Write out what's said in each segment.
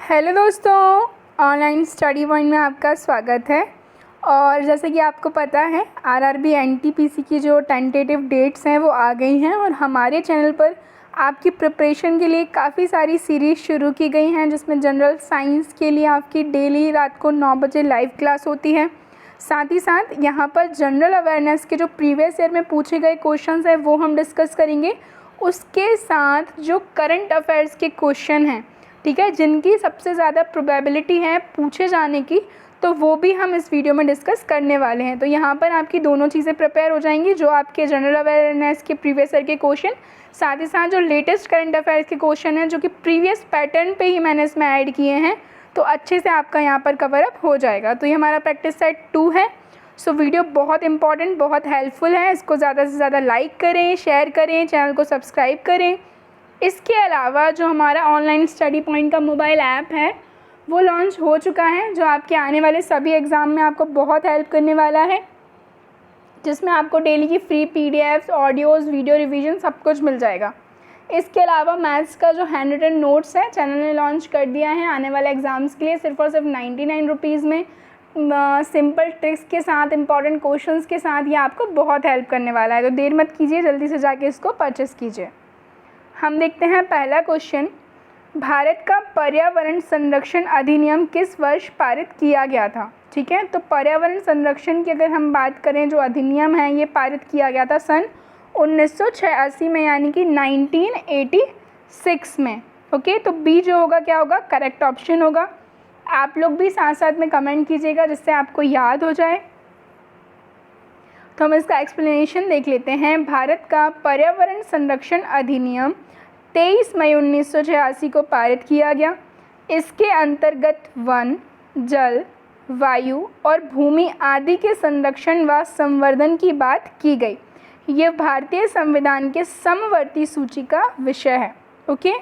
Hello दोस्तों, online study point में आपका स्वागत है। और जैसे कि आपको पता है आरआरबी एनटीपीसी की जो टेंटेटिव डेट्स हैं वो आ गई हैं और हमारे चैनल पर आपकी प्रिपरेशन के लिए काफ़ी सारी सीरीज़ शुरू की गई हैं, जिसमें जनरल साइंस के लिए आपकी डेली रात को 9 बजे लाइव क्लास होती है। साथ ही साथ यहाँ पर जनरल अवेयरनेस के जो प्रीवियस ईयर में पूछे गए क्वेश्चंस हैं वो हम डिस्कस करेंगे। उसके साथ जो करंट अफेयर्स के क्वेश्चन हैं, ठीक है, जिनकी सबसे ज़्यादा प्रोबेबिलिटी है पूछे जाने की, तो वो भी हम इस वीडियो में डिस्कस करने वाले हैं। तो यहाँ पर आपकी दोनों चीज़ें प्रिपेयर हो जाएंगी, जो आपके जनरल अवेयरनेस के प्रीवियस ईयर के क्वेश्चन, साथ ही साथ जो लेटेस्ट करंट अफेयर्स के क्वेश्चन हैं जो कि प्रीवियस पैटर्न पे ही मैंने इसमें ऐड किए हैं, तो अच्छे से आपका यहाँ पर कवर अप हो जाएगा। तो ये हमारा प्रैक्टिस सेट 2 है। सो वीडियो बहुत इंपॉर्टेंट, बहुत हेल्पफुल है। इसको ज़्यादा से ज़्यादा लाइक करें, शेयर करें, चैनल को सब्सक्राइब करें। इसके अलावा जो हमारा ऑनलाइन स्टडी पॉइंट का मोबाइल ऐप है वो लॉन्च हो चुका है, जो आपके आने वाले सभी एग्ज़ाम में आपको बहुत हेल्प करने वाला है, जिसमें आपको डेली की free PDFs, audios, video revision सब कुछ मिल जाएगा। इसके अलावा मैथ्स का जो हैंड रिटन नोट्स है चैनल ने लॉन्च कर दिया है आने वाले एग्ज़ाम्स के लिए, सिर्फ और सिर्फ 99 रुपीज़ में सिंपल ट्रिक्स के साथ, इंपॉर्टेंट क्वेश्चंस के साथ। ये आपको बहुत हेल्प करने वाला है, तो देर मत कीजिए, जल्दी से जाके इसको परचेस कीजिए। हम देखते हैं पहला क्वेश्चन, भारत का पर्यावरण संरक्षण अधिनियम किस वर्ष पारित किया गया था? ठीक है, तो पर्यावरण संरक्षण की अगर हम बात करें, जो अधिनियम है ये पारित किया गया था सन 1986 में, यानी कि 1986 में। ओके, तो बी जो होगा क्या होगा, करेक्ट ऑप्शन होगा। आप लोग भी साथ साथ में कमेंट कीजिएगा जिससे आपको याद हो जाए। तो हम इसका एक्सप्लेनेशन देख लेते हैं। भारत का पर्यावरण संरक्षण अधिनियम 23 मई 1986 को पारित किया गया। इसके अंतर्गत वन, जल, वायु और भूमि आदि के संरक्षण व संवर्धन की बात की गई। ये भारतीय संविधान के समवर्ती सूची का विषय है। ओके,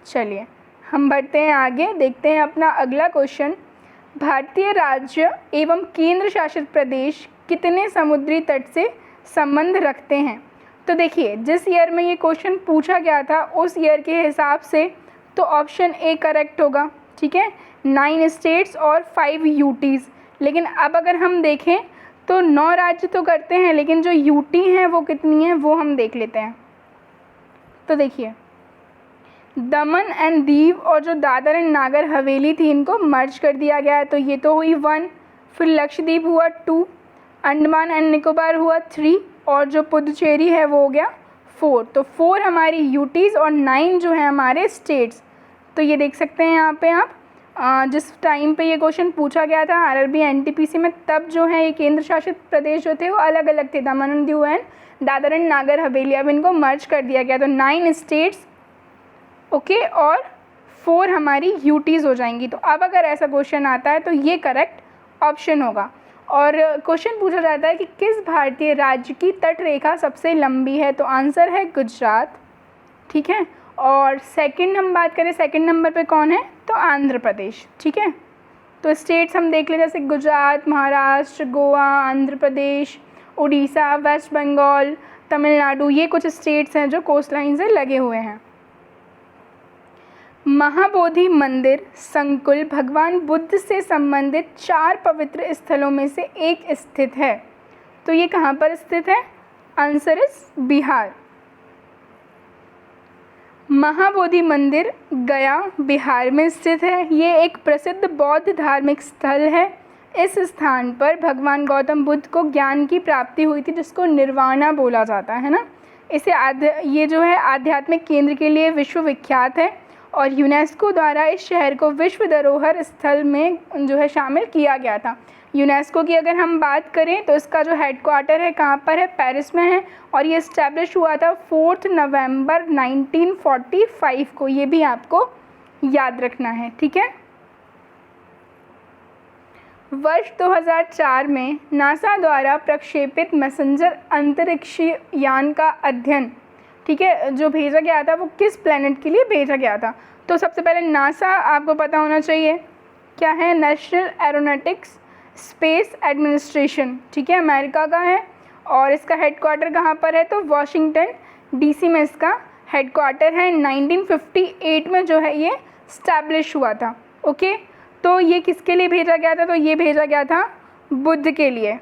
चलिए हम बढ़ते हैं आगे, देखते हैं अपना अगला क्वेश्चन। भारतीय राज्य एवं केंद्र शासित प्रदेश कितने समुद्री तट से संबंध रखते हैं? तो देखिए, जिस ईयर में ये क्वेश्चन पूछा गया था उस ईयर के हिसाब से तो ऑप्शन ए करेक्ट होगा। ठीक है, 9 स्टेट्स और 5 यूटीज़। लेकिन अब अगर हम देखें तो 9 राज्य तो करते हैं, लेकिन जो यूटी हैं वो कितनी हैं वो हम देख लेते हैं। तो देखिए, दमन एंड दीव और जो दादर एंड नागर हवेली थी इनको मर्ज कर दिया गया है, तो ये तो हुई 1। फिर लक्षद्वीप हुआ 2, अंडमान एंड निकोबार हुआ 3 और जो पुदुचेरी है वो हो गया 4। तो 4 हमारी यूटीज़ और 9 जो है हमारे स्टेट्स। तो ये देख सकते हैं यहाँ पे आप, जिस टाइम पे ये क्वेश्चन पूछा गया था आरआरबी एनटीपीसी में, तब जो है ये केंद्र शासित प्रदेश जो थे वो अलग अलग थे, दमन and Diu and Dadar and Nagar Haveli. अब इनको मर्ज कर दिया गया, तो 9 स्टेट्स ओके और 4 हमारी यूटीज़ हो जाएंगी। तो अब अगर ऐसा क्वेश्चन आता है तो ये करेक्ट ऑप्शन होगा। और क्वेश्चन पूछा जाता है कि किस भारतीय राज्य की तट रेखा सबसे लंबी है? तो आंसर है गुजरात। ठीक है, और सेकंड हम बात करें, सेकंड नंबर पे कौन है? तो आंध्र प्रदेश। ठीक है, तो स्टेट्स हम देख लें, जैसे गुजरात, महाराष्ट्र, गोवा, आंध्र प्रदेश, उड़ीसा, वेस्ट बंगाल, तमिलनाडु, ये कुछ स्टेट्स हैं जो कोस्ट लाइन से लगे हुए हैं। महाबोधि मंदिर संकुल भगवान बुद्ध से संबंधित 4 पवित्र स्थलों में से एक स्थित है, तो ये कहाँ पर स्थित है? Answer is Bihar. महाबोधि मंदिर गया, बिहार में स्थित है। ये एक प्रसिद्ध बौद्ध धार्मिक स्थल है। इस स्थान पर भगवान गौतम बुद्ध को ज्ञान की प्राप्ति हुई थी, जिसको निर्वाणा बोला जाता है ना। ये जो है आध्यात्मिक केंद्र के लिए विश्व विख्यात है और यूनेस्को द्वारा इस शहर को विश्व धरोहर स्थल में जो है शामिल किया गया था। यूनेस्को की अगर हम बात करें तो इसका जो हेडक्वार्टर है कहाँ पर है? पेरिस में है, और ये इस्टेब्लिश हुआ था 4 नवंबर 1945 को। ये भी आपको याद रखना है। ठीक है, वर्ष 2004 में नासा द्वारा प्रक्षेपित मैसेंजर अंतरिक्ष यान का अध्ययन, ठीक है, जो भेजा गया था वो किस प्लैनेट के लिए भेजा गया था? तो सबसे पहले नासा आपको पता होना चाहिए क्या है, नेशनल एरोनॉटिक्स स्पेस एडमिनिस्ट्रेशन। ठीक है, अमेरिका का है और इसका हेडक्वार्टर कहाँ पर है? तो वॉशिंगटन डीसी में इसका हेडक्वार्टर है। 1958 में जो है ये स्टैब्लिश हुआ था। ओके, तो ये किसके लिए भेजा गया था? तो ये भेजा गया था बुध के लिए।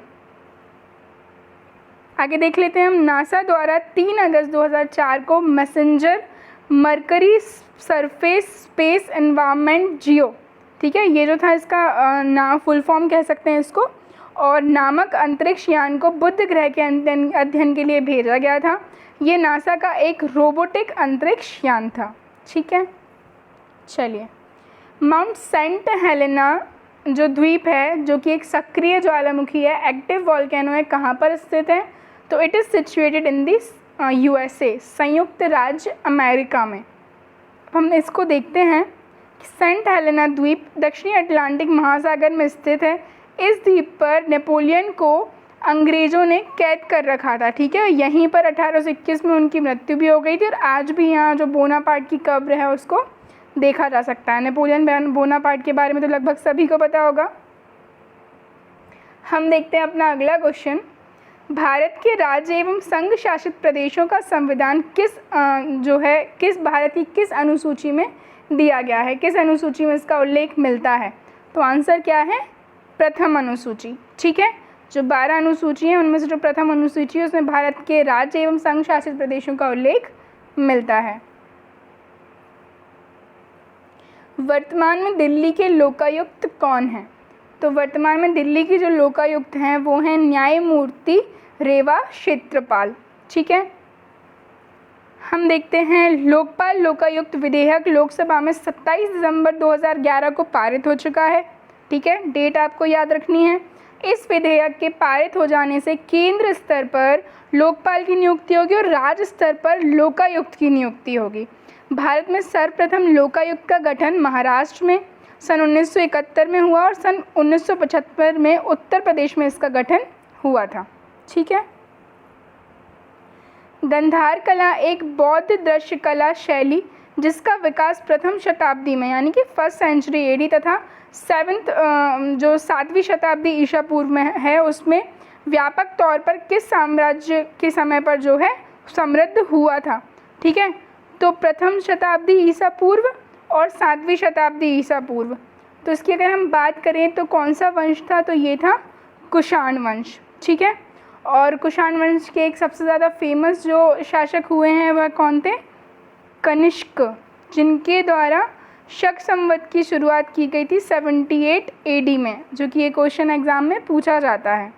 आगे देख लेते हैं हम। नासा द्वारा 3 अगस्त 2004 को messenger mercury surface space environment geo, ठीक है, ये जो था इसका नाम फुल फॉर्म कह सकते हैं इसको, और नामक अंतरिक्ष यान को बुध ग्रह के अध्ययन के लिए भेजा गया था। ये नासा का एक रोबोटिक अंतरिक्ष यान था। ठीक है, चलिए। माउंट सेंट हेलेना जो द्वीप है, जो कि एक सक्रिय ज्वालामुखी है, एक्टिव वॉल्केनो है, कहाँ पर स्थित है? तो it is situated in this USA, संयुक्त राज्य अमेरिका में। हम इसको देखते हैं। सेंट हेलेना द्वीप दक्षिणी अटलांटिक महासागर में स्थित है। इस द्वीप पर नेपोलियन को अंग्रेज़ों ने कैद कर रखा था। ठीक है, यहीं पर 1821 में उनकी मृत्यु भी हो गई थी, और आज भी यहाँ जो बोनापार्ट की कब्र है उसको देखा जा सकता है। नेपोलियन बोनापार्ट के बारे में तो लगभग सभी को पता होगा। हम देखते हैं अपना अगला क्वेश्चन। भारत के राज्य एवं संघ शासित प्रदेशों का संविधान किस भारत की किस अनुसूची में दिया गया है? किस अनुसूची में इसका उल्लेख मिलता है? तो आंसर क्या है? प्रथम अनुसूची। ठीक है, जो 12 अनुसूची है उनमें से जो प्रथम अनुसूची है उसमें भारत के राज्य एवं संघ शासित प्रदेशों का उल्लेख मिलता है। वर्तमान में दिल्ली के लोकायुक्त कौन हैं? तो वर्तमान में दिल्ली की जो लोकायुक्त हैं वो हैं न्यायमूर्ति रेवा क्षेत्रपाल। ठीक है, हम देखते हैं लोकपाल लोकायुक्त विधेयक लोकसभा में 27 दिसंबर 2011 को पारित हो चुका है। ठीक है, डेट आपको याद रखनी है। इस विधेयक के पारित हो जाने से केंद्र स्तर पर लोकपाल की नियुक्ति होगी और राज्य स्तर पर लोकायुक्त की नियुक्ति होगी। भारत में सर्वप्रथम लोकायुक्त का गठन महाराष्ट्र में सन 1971 में हुआ और सन 1975 में उत्तर प्रदेश में इसका गठन हुआ था। ठीक है, गंधार कला एक बौद्ध दृश्य कला शैली जिसका विकास प्रथम शताब्दी में यानी कि 1st सेंचुरी AD तथा 7वीं शताब्दी ईसा पूर्व में है, उसमें व्यापक तौर पर किस साम्राज्य के समय पर जो है समृद्ध हुआ था? ठीक है, तो प्रथम शताब्दी ईसा पूर्व और 7वीं शताब्दी ईसा पूर्व। तो इसकी अगर हम बात करें तो कौन सा वंश था? तो ये था कुषाण वंश। ठीक है, और कुषाण वंश के एक सबसे ज़्यादा फेमस जो शासक हुए हैं वह कौन थे? कनिष्क, जिनके द्वारा शक संवत की शुरुआत की गई थी 78 AD में, जो कि ये क्वेश्चन एग्जाम में पूछा जाता है।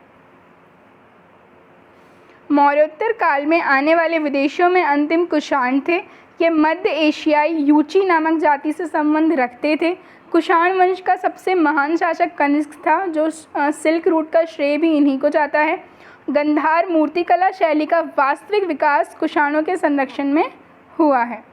मौर्योत्तर काल में आने वाले विदेशियों में अंतिम कुषाण थे। ये मध्य एशियाई यूची नामक जाति से संबंध रखते थे। कुषाण वंश का सबसे महान शासक कनिष्क था, जो सिल्क रूट का श्रेय भी इन्हीं को जाता है। गंधार मूर्तिकला शैली का वास्तविक विकास कुषाणों के संरक्षण में हुआ है।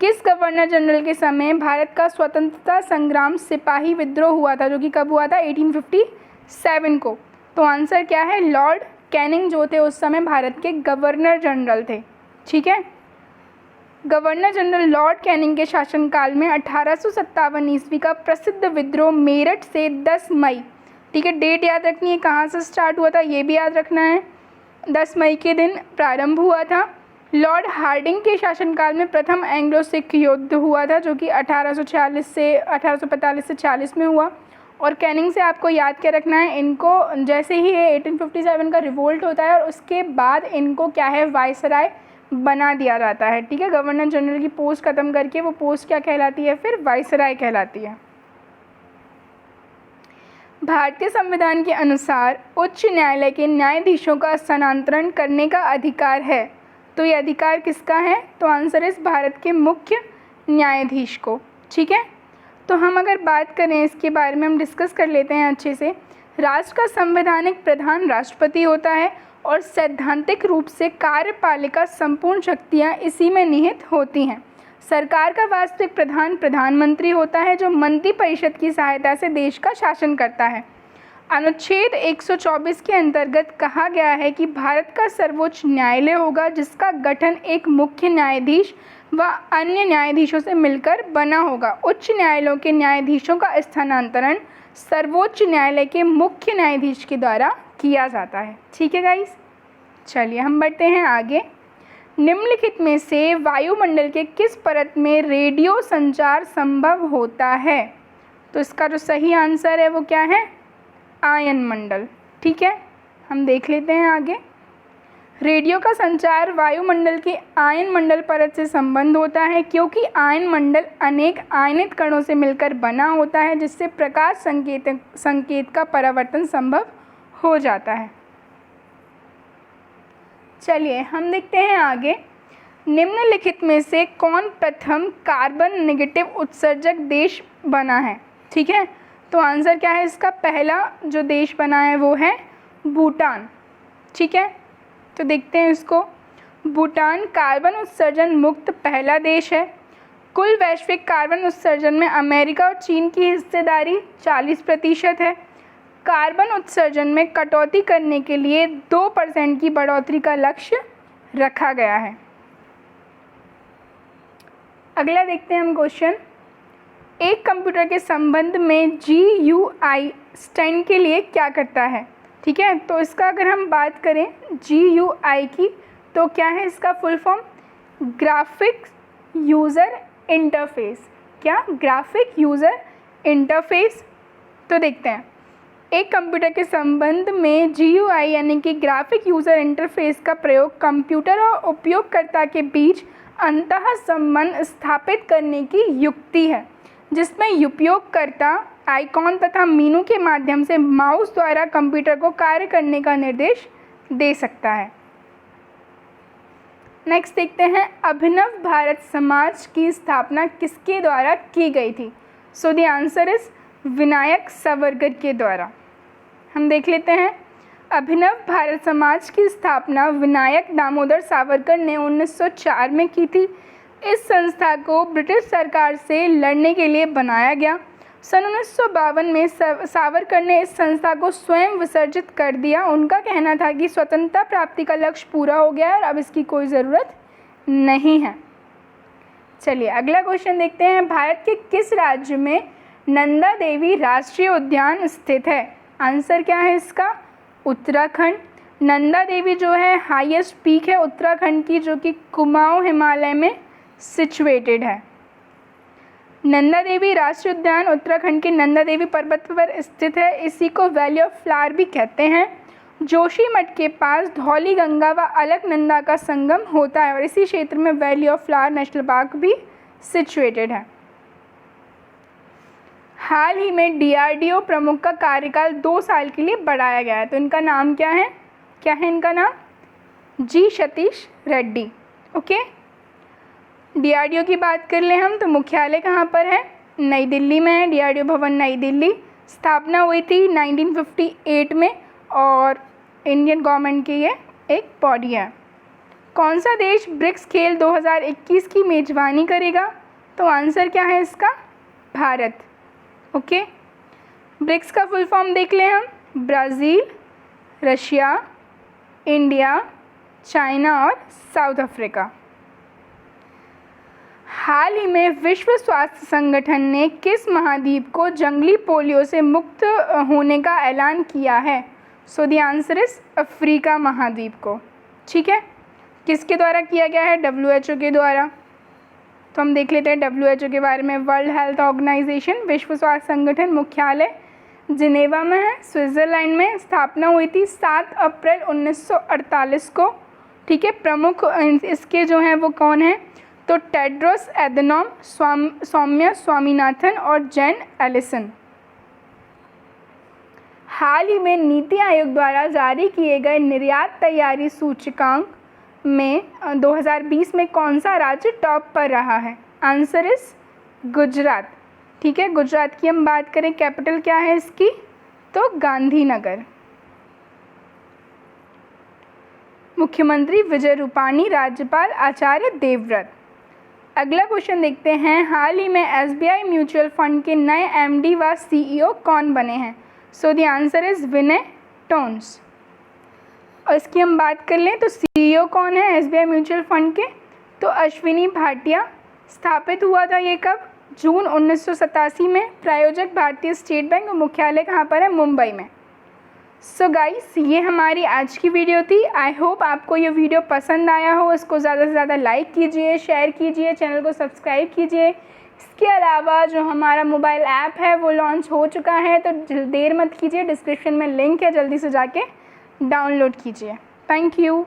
किस गवर्नर जनरल के समय भारत का स्वतंत्रता संग्राम सिपाही विद्रोह हुआ था, जो कि कब हुआ था? 1857 को। तो आंसर क्या है? लॉर्ड कैनिंग जो थे उस समय भारत के गवर्नर जनरल थे। ठीक है, गवर्नर जनरल लॉर्ड कैनिंग के शासनकाल में 1857 ईस्वी का प्रसिद्ध विद्रोह मेरठ से 10 मई, ठीक है, डेट याद रखनी है, कहाँ से स्टार्ट हुआ था ये भी याद रखना है, 10 मई के दिन प्रारंभ हुआ था। लॉर्ड हार्डिंग के शासनकाल में प्रथम एंग्लो सिख युद्ध हुआ था, जो कि 1845 से 40 में हुआ। और कैनिंग से आपको याद क्या रखना है, इनको जैसे ही 1857 का रिवोल्ट होता है और उसके बाद इनको क्या है, वायसराय बना दिया जाता है। ठीक है, गवर्नर जनरल की पोस्ट खत्म करके वो पोस्ट क्या कहलाती है? फिर वायसराय कहलाती है। भारतीय संविधान के अनुसार उच्च न्यायालय के न्यायाधीशों का स्थानांतरण करने का अधिकार है। तो ये अधिकार किसका है? तो आंसर है इस भारत के मुख्य न्यायाधीश को। ठीक है, तो हम अगर बात करें इसके बारे में हम डिस्कस कर लेते हैं अच्छे से। राष्ट्र का संवैधानिक प्रधान राष्ट्रपति होता है और सैद्धांतिक रूप से कार्यपालिका संपूर्ण शक्तियाँ इसी में निहित होती हैं। सरकार का वास्तविक प्रधान प्रधानमंत्री होता है, जो मंत्रिपरिषद की सहायता से देश का शासन करता है। अनुच्छेद 124 के अंतर्गत कहा गया है कि भारत का सर्वोच्च न्यायालय होगा, जिसका गठन एक मुख्य न्यायाधीश व अन्य न्यायाधीशों से मिलकर बना होगा। उच्च न्यायालयों के न्यायाधीशों का स्थानांतरण सर्वोच्च न्यायालय के मुख्य न्यायाधीश के द्वारा किया जाता है। ठीक है गाइस, चलिए हम बढ़ते हैं आगे। निम्नलिखित में से वायुमंडल के किस परत में रेडियो संचार संभव होता है? तो इसका जो सही आंसर है वो क्या है? आयन मंडल। ठीक है, हम देख लेते हैं आगे। रेडियो का संचार वायुमंडल की आयन मंडल परत से संबंध होता है, क्योंकि आयन मंडल अनेक आयनित कणों से मिलकर बना होता है, जिससे प्रकाश संकेत का परावर्तन संभव हो जाता है। चलिए हम देखते हैं आगे। निम्नलिखित में से कौन प्रथम कार्बन नेगेटिव उत्सर्जक देश बना है? ठीक है, तो आंसर क्या है इसका? पहला जो देश बना है वो है भूटान। ठीक है, तो देखते हैं इसको। भूटान कार्बन उत्सर्जन मुक्त पहला देश है। कुल वैश्विक कार्बन उत्सर्जन में अमेरिका और चीन की हिस्सेदारी 40% है। कार्बन उत्सर्जन में कटौती करने के लिए 2% की बढ़ोतरी का लक्ष्य रखा गया है। अगला देखते हैं हम क्वेश्चन। एक कंप्यूटर के संबंध में GUI स्टैंड के लिए क्या करता है? ठीक है, तो इसका अगर हम बात करें GUI की, तो क्या है इसका full form? Graphic user interface. क्या? Graphic user interface. तो देखते हैं, एक कंप्यूटर के संबंध में GUI यानी कि ग्राफिक यूज़र इंटरफेस का प्रयोग कंप्यूटर और उपयोगकर्ता के बीच अंतः संबंध स्थापित करने की युक्ति है, जिसमें उपयोगकर्ता आइकॉन तथा मीनू के माध्यम से माउस द्वारा कंप्यूटर को कार्य करने का निर्देश दे सकता है। नेक्स्ट देखते हैं, अभिनव भारत समाज की स्थापना किसके द्वारा की गई थी? सो the answer is Vinayak Savarkar के द्वारा। हम देख लेते हैं, अभिनव भारत समाज की स्थापना विनायक दामोदर सावरकर ने 1904 में की थी। इस संस्था को ब्रिटिश सरकार से लड़ने के लिए बनाया गया। सन 1952 में सावरकर ने इस संस्था को स्वयं विसर्जित कर दिया। उनका कहना था कि स्वतंत्रता प्राप्ति का लक्ष्य पूरा हो गया है और अब इसकी कोई ज़रूरत नहीं है। चलिए अगला क्वेश्चन देखते हैं, भारत के किस राज्य में नंदा देवी राष्ट्रीय उद्यान स्थित है? आंसर क्या है इसका? उत्तराखंड। नंदा देवी जो है हाईएस्ट पीक है उत्तराखंड की, जो कि कुमाऊं हिमालय में सिचुएटेड है। नंदा देवी राष्ट्रीय उद्यान उत्तराखंड के नंदा देवी पर्वत पर स्थित है। इसी को वैली ऑफ फ्लावर भी कहते हैं। जोशीमठ के पास धौली गंगा व अलकनंदा का संगम होता है और इसी क्षेत्र में valley of flower national park भी सिचुएटेड है। हाल ही में DRDO प्रमुख का कार्यकाल 2 साल के लिए बढ़ाया गया है, तो इनका नाम क्या है? क्या है इनका नाम? G Satish Reddy. Okay, DRDO की बात कर लें हम तो मुख्यालय कहाँ पर है? नई दिल्ली में है। DRDO भवन नई दिल्ली। स्थापना हुई थी 1958 में और इंडियन गवर्नमेंट की ये एक बॉडी है। कौन सा देश ब्रिक्स खेल 2021 की मेजबानी करेगा? तो आंसर क्या है इसका? भारत। ओके, ब्रिक्स का फुल फॉर्म देख लें हम। ब्राज़ील, रशिया, इंडिया, चाइना और साउथ अफ्रीका। हाल ही में विश्व स्वास्थ्य संगठन ने किस महाद्वीप को जंगली पोलियो से मुक्त होने का ऐलान किया है? सो द आंसर इज अफ्रीका महाद्वीप को। ठीक है, किसके द्वारा किया गया है? WHO के द्वारा। तो हम देख लेते हैं WHO के बारे में। वर्ल्ड हेल्थ ऑर्गेनाइजेशन, विश्व स्वास्थ्य संगठन, मुख्यालय जिनेवा में है, स्विट्ज़रलैंड में। स्थापना हुई थी 7 अप्रैल 1948 को। ठीक है, प्रमुख इसके जो हैं वो कौन हैं? तो टेड्रोस एधनॉम, सौम्या स्वामीनाथन और जैन एलिसन। हाल ही में नीति आयोग द्वारा जारी किए गए निर्यात तैयारी सूचकांक में 2020 में कौन सा राज्य टॉप पर रहा है? Answer is Gujarat. ठीक है, गुजरात की हम बात करें, कैपिटल क्या है इसकी? तो गांधीनगर। मुख्यमंत्री विजय रूपाणी, राज्यपाल आचार्य देवव्रत। अगला क्वेश्चन देखते हैं, हाल ही में SBI म्यूचुअल फंड के नए MD व CEO कौन बने हैं? So the answer is Vinay Tonse. और इसकी हम बात कर लें तो CEO कौन है SBI म्यूचुअल फंड के? तो अश्विनी भाटिया। स्थापित हुआ था ये कब? जून 1987 में। प्रायोजक भारतीय स्टेट बैंक और मुख्यालय कहाँ पर है? मुंबई में। सो गाइस, ये हमारी आज की वीडियो थी। आई होप आपको ये वीडियो पसंद आया हो। इसको ज़्यादा से ज़्यादा लाइक कीजिए, शेयर कीजिए, चैनल को सब्सक्राइब कीजिए। इसके अलावा जो हमारा मोबाइल ऐप है वो लॉन्च हो चुका है, तो देर मत कीजिए, डिस्क्रिप्शन में लिंक है, जल्दी से जाके डाउनलोड कीजिए। Thank you.